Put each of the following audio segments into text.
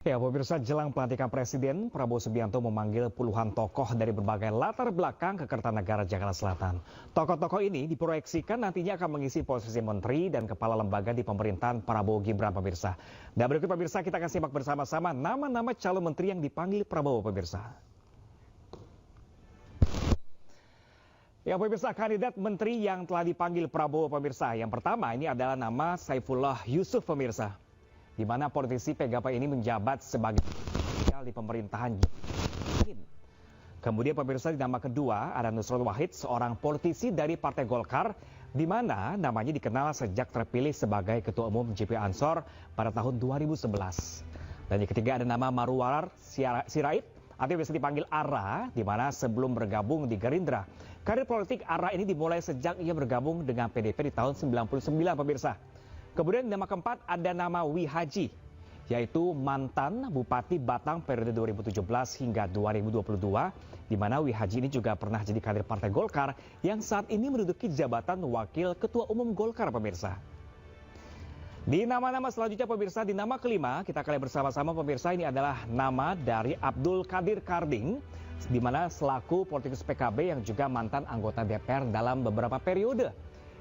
Ya, pemirsa, jelang pelantikan Presiden, Prabowo Subianto memanggil puluhan tokoh dari berbagai latar belakang ke Kertanegara, Jakarta Selatan. Tokoh-tokoh ini diproyeksikan nantinya akan mengisi posisi menteri dan kepala lembaga di pemerintahan Prabowo Gibran, pemirsa. Dan berikut, pemirsa, kita akan simak bersama-sama nama-nama calon menteri yang dipanggil Prabowo, pemirsa. Ya, pemirsa, kandidat menteri yang telah dipanggil Prabowo, pemirsa. Yang pertama ini adalah nama Saifullah Yusuf, pemirsa, di mana politisi PGP ini menjabat sebagai di pemerintahan. Kemudian, pemirsa, di nama kedua ada Nusron Wahid, seorang politisi dari Partai Golkar, di mana namanya dikenal sejak terpilih sebagai Ketua Umum JP Ansor pada tahun 2011. Dan yang ketiga ada nama Marwar Sirait, atau biasa dipanggil Ara, di mana sebelum bergabung di Gerindra, karir politik Ara ini dimulai sejak ia bergabung dengan PDP di tahun 99, pemirsa. Kemudian nama keempat ada nama Wi Haji, yaitu mantan Bupati Batang periode 2017 hingga 2022, di mana Wi Haji ini juga pernah jadi kader Partai Golkar yang saat ini menduduki jabatan Wakil Ketua Umum Golkar, pemirsa. Di nama-nama selanjutnya, pemirsa, di nama kelima kita akan bersama-sama, pemirsa, ini adalah nama dari Abdul Qadir Karding, di mana selaku politikus PKB yang juga mantan anggota DPR dalam beberapa periode,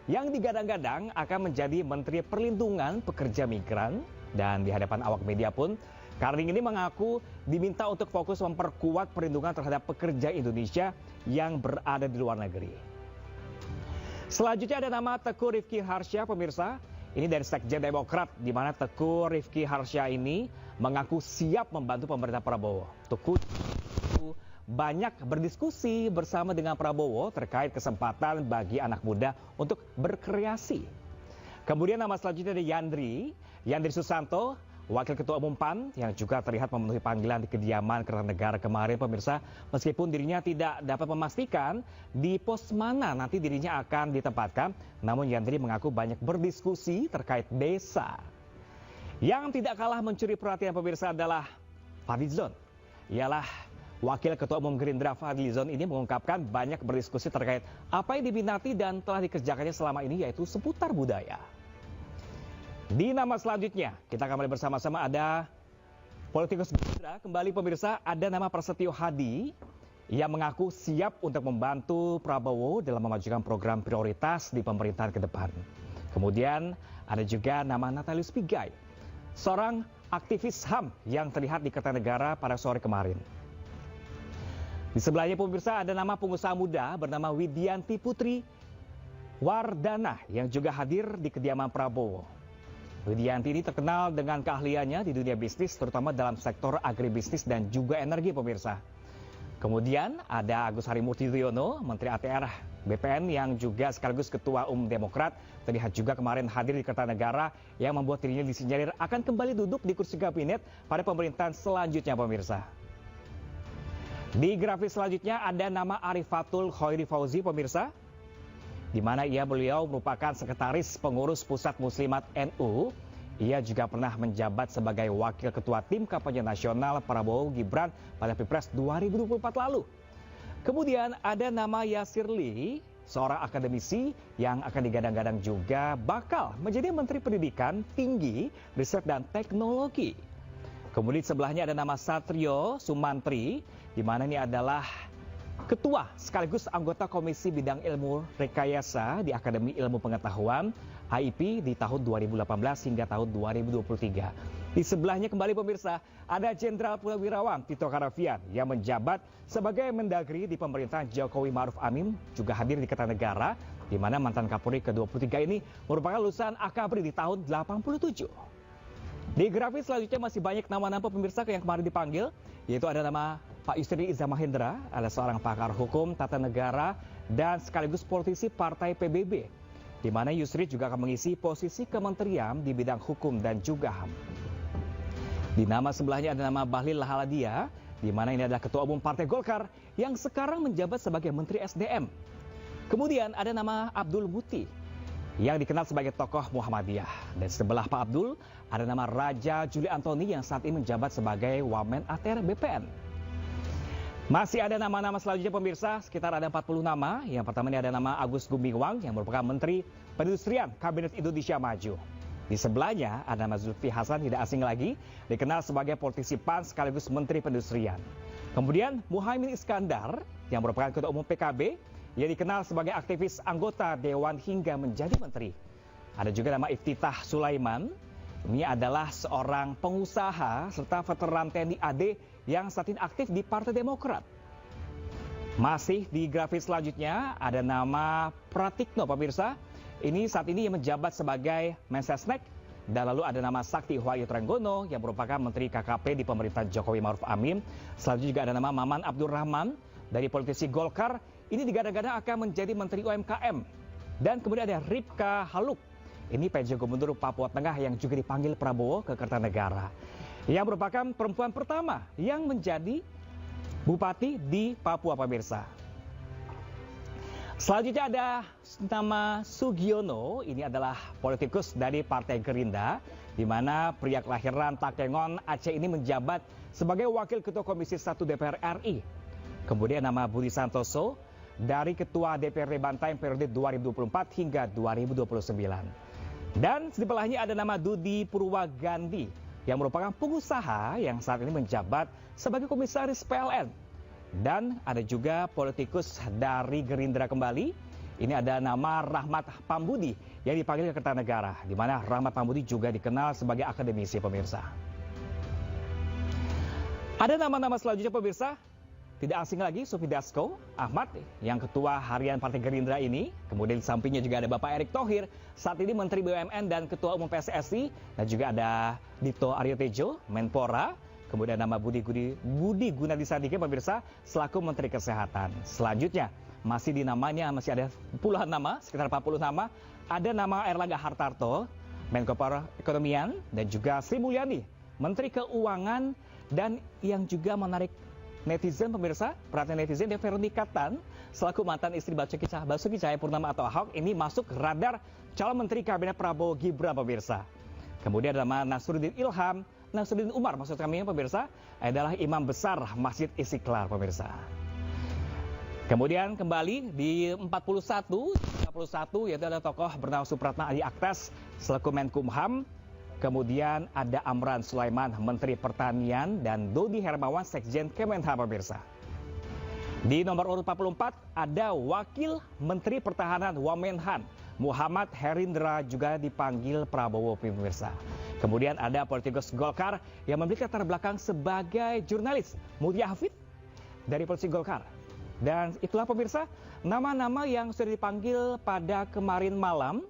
yang digadang-gadang akan menjadi Menteri Perlindungan Pekerja Migran. Dan di hadapan awak media pun, Karding ini mengaku diminta untuk fokus memperkuat perlindungan terhadap pekerja Indonesia yang berada di luar negeri. Selanjutnya ada nama Teguh Rifki Harsha, pemirsa. Ini dari Sekjen Demokrat, di mana Teguh Rifki Harsha ini mengaku siap membantu pemerintah Prabowo. Teguh banyak berdiskusi bersama dengan Prabowo terkait kesempatan bagi anak muda untuk berkreasi. Kemudian nama selanjutnya ada Yandri Susanto, Wakil Ketua Umum PAN, yang juga terlihat memenuhi panggilan di kediaman Kertanegara kemarin, pemirsa. Meskipun dirinya tidak dapat memastikan di pos mana nanti dirinya akan ditempatkan, namun Yandri mengaku banyak berdiskusi terkait desa. Yang tidak kalah mencuri perhatian, pemirsa, adalah Fadlizon. Ialah Wakil Ketua Umum Gerindra Fadlizon ini mengungkapkan banyak berdiskusi terkait apa yang diminati dan telah dikerjakannya selama ini, yaitu seputar budaya. Di nama selanjutnya, kita kembali bersama-sama ada politikus Gerindra. Kembali, pemirsa, ada nama Prasetyo Hadi yang mengaku siap untuk membantu Prabowo dalam memajukan program prioritas di pemerintahan ke depan. Kemudian ada juga nama Natalius Pigai, seorang aktivis HAM yang terlihat di Kertanegara pada sore kemarin. Di sebelahnya, pemirsa, ada nama pengusaha muda bernama Widianti Putri Wardana yang juga hadir di kediaman Prabowo. Widianti ini terkenal dengan keahliannya di dunia bisnis, terutama dalam sektor agribisnis dan juga energi, pemirsa. Kemudian ada Agus Harimurti Yudhoyono, Menteri ATR BPN yang juga sekaligus Ketua Umum Demokrat, terlihat juga kemarin hadir di Kertanegara, yang membuat dirinya disinyalir akan kembali duduk di kursi kabinet pada pemerintahan selanjutnya, pemirsa. Di grafis selanjutnya ada nama Arifatul Khoiri Fauzi, pemirsa, di mana beliau merupakan sekretaris pengurus Pusat Muslimat NU. Ia juga pernah menjabat sebagai wakil ketua tim kampanye nasional Prabowo Gibran pada Pilpres 2024 lalu. Kemudian ada nama Yasir Lee, seorang akademisi yang akan digadang-gadang juga bakal menjadi Menteri Pendidikan Tinggi, Riset dan Teknologi. Kemudian sebelahnya ada nama Satrio Sumantri, di mana ini adalah ketua sekaligus anggota Komisi Bidang Ilmu Rekayasa di Akademi Ilmu Pengetahuan AIP di tahun 2018 hingga tahun 2023. Di sebelahnya kembali, pemirsa, ada Jenderal Purnawirawan Tito Karnavian yang menjabat sebagai Mendagri di pemerintahan Jokowi Ma'ruf Amin, juga hadir di Kertanegara, di mana mantan Kapolri ke-23 ini merupakan lulusan Akabri di tahun 87. Di grafis selanjutnya masih banyak nama-nama, pemirsa, yang kemarin dipanggil, yaitu ada nama Pak Yusri Iza Mahendra, adalah seorang pakar hukum tata negara dan sekaligus politisi Partai PBB, di mana Yusri juga akan mengisi posisi kementerian di bidang hukum dan juga HAM. Di nama sebelahnya ada nama Bahlil Lahaladia, di mana ini adalah Ketua Umum Partai Golkar yang sekarang menjabat sebagai Menteri SDM. Kemudian ada nama Abdul Muti yang dikenal sebagai tokoh Muhammadiyah. Dan sebelah Pak Abdul ada nama Raja Juli Antoni yang saat ini menjabat sebagai Wamen ATR BPN. Masih ada nama-nama selanjutnya, pemirsa, sekitar ada 40 nama. Yang pertama ini ada nama Agus Gumiwang yang merupakan Menteri Perindustrian Kabinet Indonesia Maju. Di sebelahnya ada nama Zulkifli Hasan, tidak asing lagi, dikenal sebagai politisi PAN sekaligus Menteri Perindustrian. Kemudian Muhaimin Iskandar yang merupakan Ketua Umum PKB, ia dikenal sebagai aktivis anggota Dewan hingga menjadi menteri. Ada juga nama Iftitah Sulaiman, ini adalah seorang pengusaha serta veteran TNI AD yang saat ini aktif di Partai Demokrat. Masih di grafis selanjutnya ada nama Pratikno pemirsa. Ini saat ini menjabat sebagai Mensesnek, dan lalu ada nama Sakti Wahyu Trenggono yang merupakan Menteri KKP di pemerintahan Jokowi Ma'ruf Amin. Selanjutnya juga ada nama Maman Abdurrahman dari politisi Golkar. Ini digadang-gadang akan menjadi Menteri UMKM. Dan kemudian ada Ripka Haluk. Ini PJ Gubernur Papua Tengah yang juga dipanggil Prabowo ke Kertanegara. Yang merupakan perempuan pertama yang menjadi bupati di Papua pemirsa. Selanjutnya ada nama Sugiono, ini adalah politikus dari Partai Gerindra, di mana pria kelahiran Takengon, Aceh ini menjabat sebagai Wakil Ketua Komisi 1 DPR RI. Kemudian nama Budi Santoso dari Ketua DPRD Bantaeng periode 2024 hingga 2029. Dan di sebelahnya ada nama Dudi Purwagandi yang merupakan pengusaha yang saat ini menjabat sebagai Komisaris PLN. Dan ada juga politikus dari Gerindra kembali. Ini ada nama Rahmat Pambudi yang dipanggil ke Kertanegara, di mana Rahmat Pambudi juga dikenal sebagai akademisi pemirsa. Ada nama-nama selanjutnya pemirsa, tidak asing lagi Sufidasko Ahmad yang ketua harian Partai Gerindra ini. Kemudian di sampingnya juga ada Bapak Erick Thohir, saat ini Menteri BUMN dan Ketua Umum PSSI. Dan juga ada Dito Aryo Tejo, Menpora. Kemudian nama Budi Gunadi Sadikin pemirsa selaku Menteri Kesehatan. Selanjutnya masih di namanya masih ada puluhan nama, sekitar 40 nama. Ada nama Erlangga Hartarto, Menko Perekonomian, dan juga Sri Mulyani, Menteri Keuangan. Dan yang juga menarik netizen pemirsa, perhatian netizen, Veronika Tan selaku mantan istri Basuki Cahayapurnama atau Ahok ini masuk radar calon Menteri Kabinet Prabowo Gibran pemirsa. Kemudian ada nama Nasruddin Ilham, Nasruddin Umar maksud kami pemirsa adalah Imam Besar Masjid Istiqlal pemirsa. Kemudian kembali di 41 yaitu ada tokoh bernama Supratna Adi Aktas selaku Menkumham. Kemudian ada Amran Sulaiman Menteri Pertanian dan Dodi Hermawan Sekjen Kemenhan pemirsa. Di nomor urut 44 ada Wakil Menteri Pertahanan Wamenhan Muhammad Herindra juga dipanggil Prabowo pemirsa. Kemudian ada politikus Golkar yang memiliki latar belakang sebagai jurnalis, Mutia Hafid dari politisi Golkar. Dan itulah pemirsa nama-nama yang sudah dipanggil pada kemarin malam.